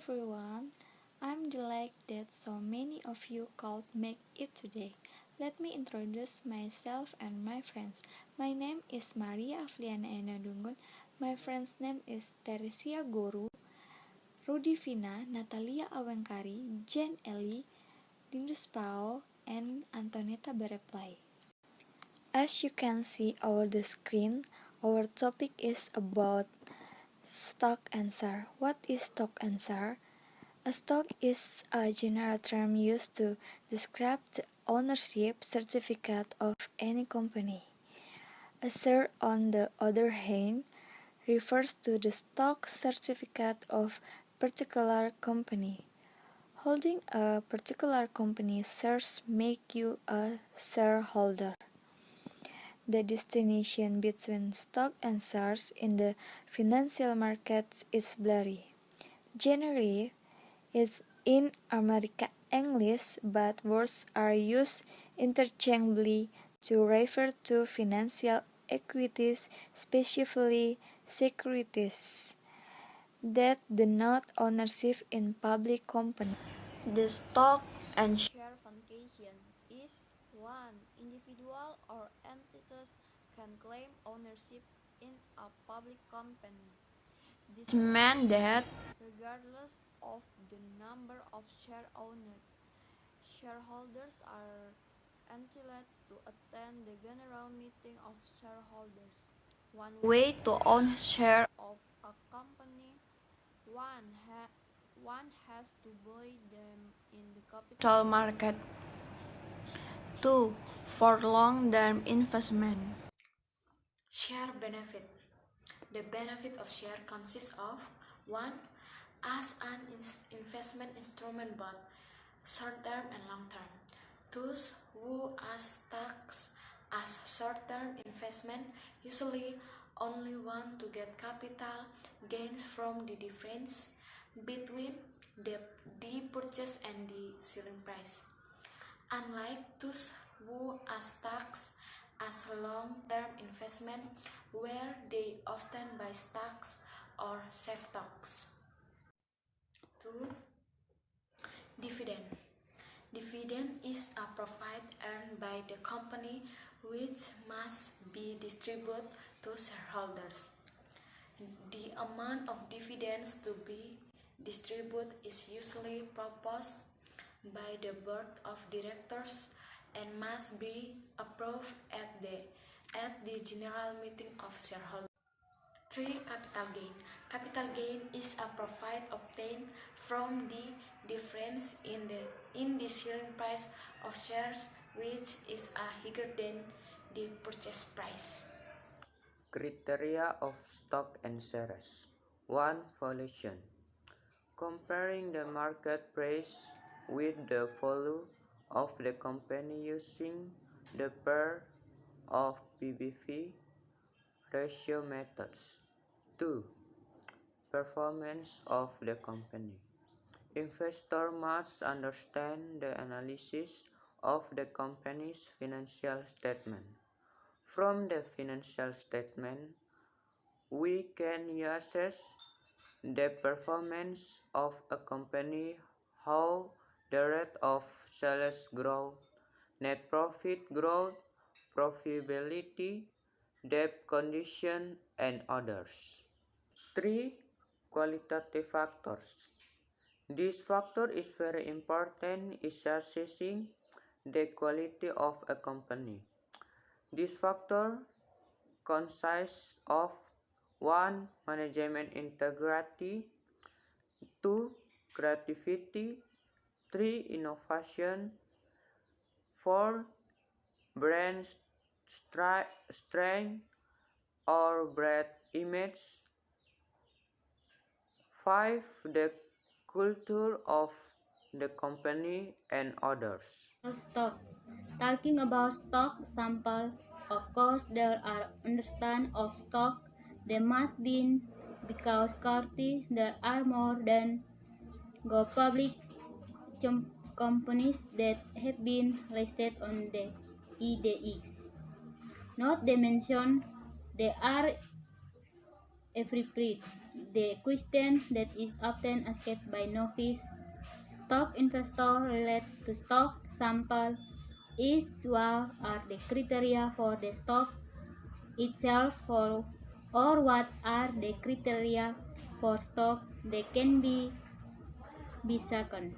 everyone, I'm delighted that so many of you could make it today. Let me introduce myself and my friends. My name is Maria Afliana Enadungun. My friend's name is Teresia Goru, Rudy Vina, Natalia Awengkari, Jen Eli, Dindus Pao, and Antonetta Bereplay. As you can see over the screen, our topic is about stock answer. What is stock answer? A stock is a general term used to describe the ownership certificate of any company. A share, on the other hand, refers to the stock certificate of a particular company. Holding a particular company's shares make you a shareholder. The distinction between stock and shares in the financial markets is blurry. Generally, is in American English, but words are used interchangeably to refer to financial equities, specifically securities, that denote ownership in public companies. The stock and share function is one individual or entities can claim ownership in a public company. This means that regardless of the number of share owners, shareholders are entitled to attend the general meeting of shareholders. One way to own share of a company, one, one has to buy them in the capital market. 2. For long-term investment. Share benefit. The benefit of share consists of 1. As an investment instrument both short-term and long-term. Those who as stocks as short-term investment usually only want to get capital gains from the difference between the purchase and the selling price. Unlike those who as stocks as long-term investment where they often buy stocks or save stocks. 2. Dividend. Dividend is a profit earned by the company which must be distributed to shareholders. The amount of dividends to be distributed is usually proposed by the board of directors and must be approved at the general meeting of shareholders. 3. Capital gain. Capital gain is a profit obtained from the difference in the selling price of shares which is higher than the purchase price. Criteria of stock and shares. 1. Valuation. Comparing the market price with the value of the company using the pair of PBV ratio methods. 2. Performance of the company. Investor must understand the analysis of the company's financial statement. From the financial statement, we can assess the performance of a company, how the rate of sales growth, net profit growth, profitability, debt condition, and others. 3. Qualitative factors. This factor is very important in assessing the quality of a company. This factor consists of 1. Management integrity, 2. Creativity, 3. Innovation, 4. Brand strength or brand image, 5. The culture of the company, and others. Stock. Talking about stock sample, of course there are understand of stock. There must be because currently there are more than go public companies that have been listed on the EDX. Not to mention there are every breed. The question that is often asked by novice stock investors related to stock sample is what are the criteria for the stock itself or what are the criteria for stock that can be second.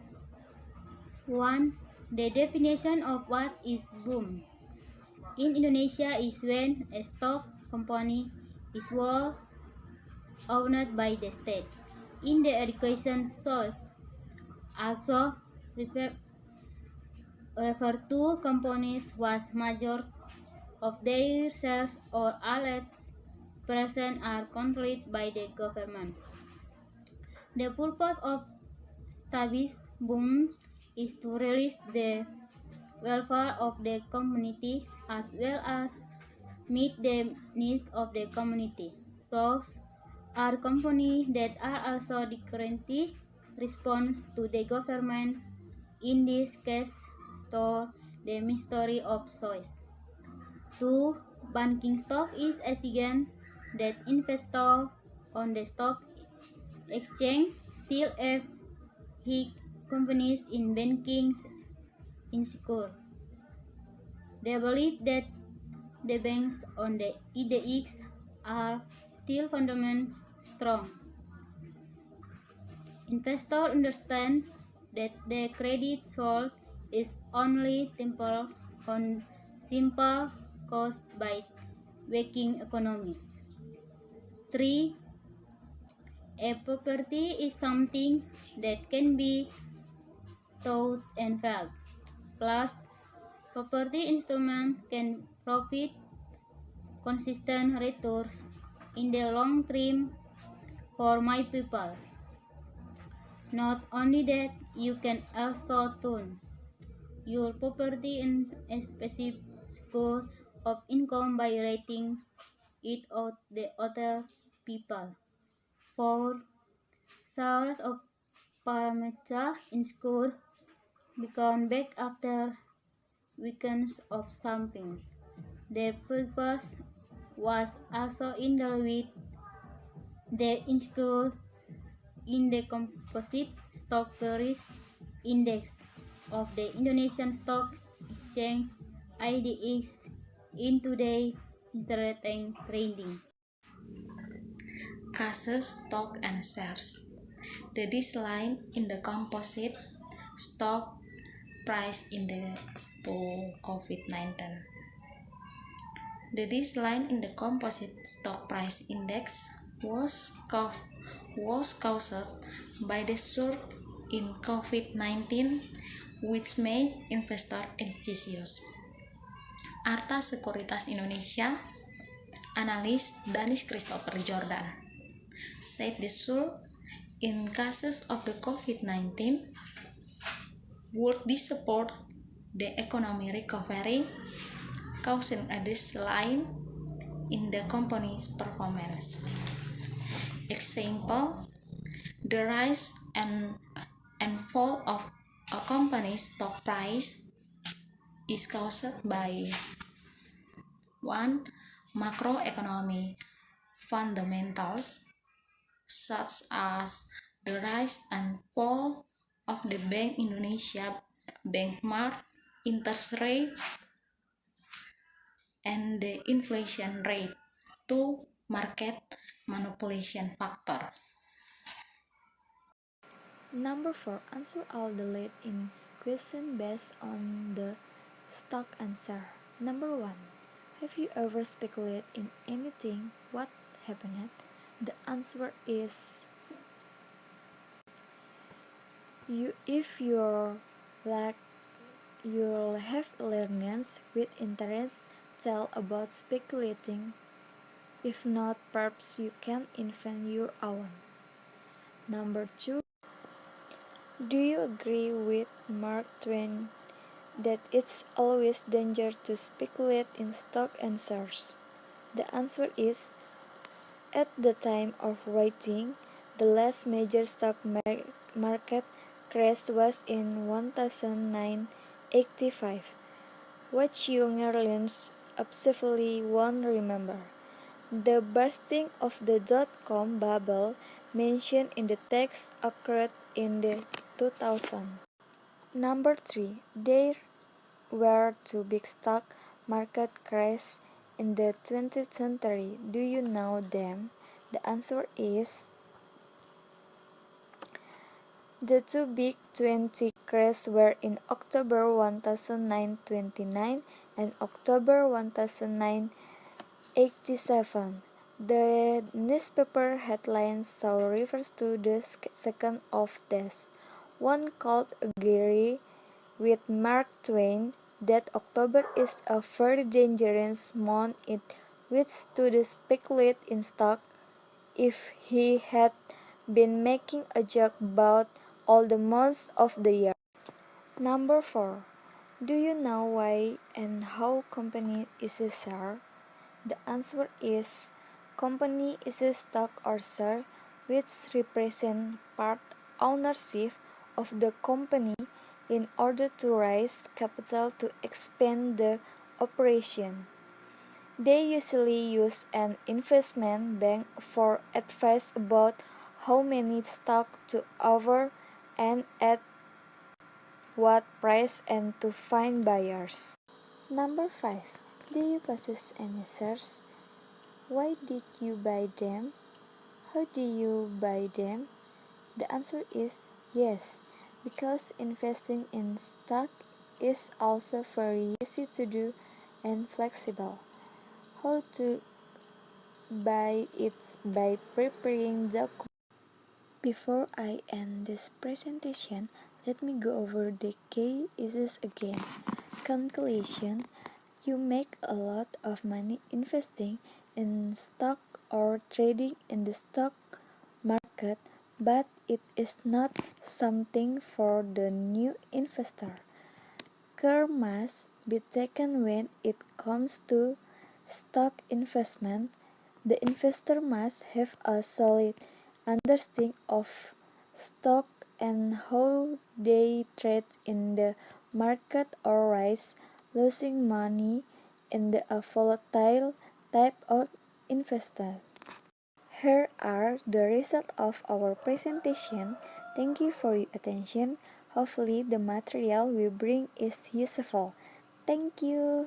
1. The definition of what is boom. In Indonesia is when a stock company is well owned by the state. In the education source, also refer to companies was major of their shares or assets present are controlled by the government. The purpose of establish boom is to release the welfare of the community as well as meet the needs of the community. So, are companies that are also directly response to the government, in this case to the Ministry of Choice. 2. Banking stock is a sign that investors on the stock exchange still have high confidence in banking insecure. They believe that the banks on the EDX are still fundamentally strong. Investors understand that the credit sold is only temporary on simple caused by waking economy. 3. A property is something that can be taught and felt. Plus, property instrument can profit consistent returns in the long term for my people. Not only that, you can also turn your property in a specific score of income by rating it out the other people. 4. Source of parameter in score become back after weekends of something. The purpose was also in the with the score in the composite stock price index of the Indonesian Stock Exchange IDX in today internet trading. Cases, stock, and shares. The decline in the composite stock price index to COVID-19. The decline in the composite stock price index was caused by the surge in COVID-19, which made investors anxious. Arta Sekuritas Indonesia analyst Danis Christopher Jordan said the surge in cases of the COVID-19 would support the economic recovery, causing a decline in the company's performance. Example, the rise and fall of a company's stock price is caused by 1. Macroeconomic fundamentals such as the rise and fall of the Bank Indonesia benchmark interest rate and the inflation rate. 2. Market manipulation factor. Number 4. Answer all the lead-in questions based on the stock answer. Number 1. Have you ever speculated in anything? What happened? The answer is if you're like you'll have learnings with interest tell about speculating. If not, perhaps you can invent your own. Number 2. Do you agree with Mark Twain that it's always dangerous to speculate in stock and shares? The answer is at the time of writing, the last major stock market crash was in 1985, which younger listeners absolutely won't remember. The bursting of the dot-com bubble mentioned in the text occurred in the 2000. Number 3. There were two big stock market crashes in the 20th century. Do you know them? The answer is the two big 20 crashes were in October 1929 and October 1987. The newspaper headlines so refers to the second of these. One called Agree with Mark Twain that October is a very dangerous month in which to speculate in stock. If he had been making a joke about all the months of the year. Number 4. Do you know why and how company is a share? The answer is company is a stock or share which represent part ownership of the company in order to raise capital to expand the operation. They usually use an investment bank for advice about how many stock to offer and at what price and to find buyers. Number 5. Do you possess any shares? Why did you buy them? How do you buy them? The answer is yes, because investing in stock is also very easy to do and flexible. How to buy it by preparing documents. Before I end this presentation, let me go over the key issues again. Conclusion: you make a lot of money investing in stock or trading in the stock market, but it is not something for the new investor. Care must be taken when it comes to stock investment. The investor must have a solid understanding of stock and how they trade in the market or risk losing money in the volatile type of investment. Here are the results of our presentation. Thank you for your attention. Hopefully the material we bring is useful. Thank you.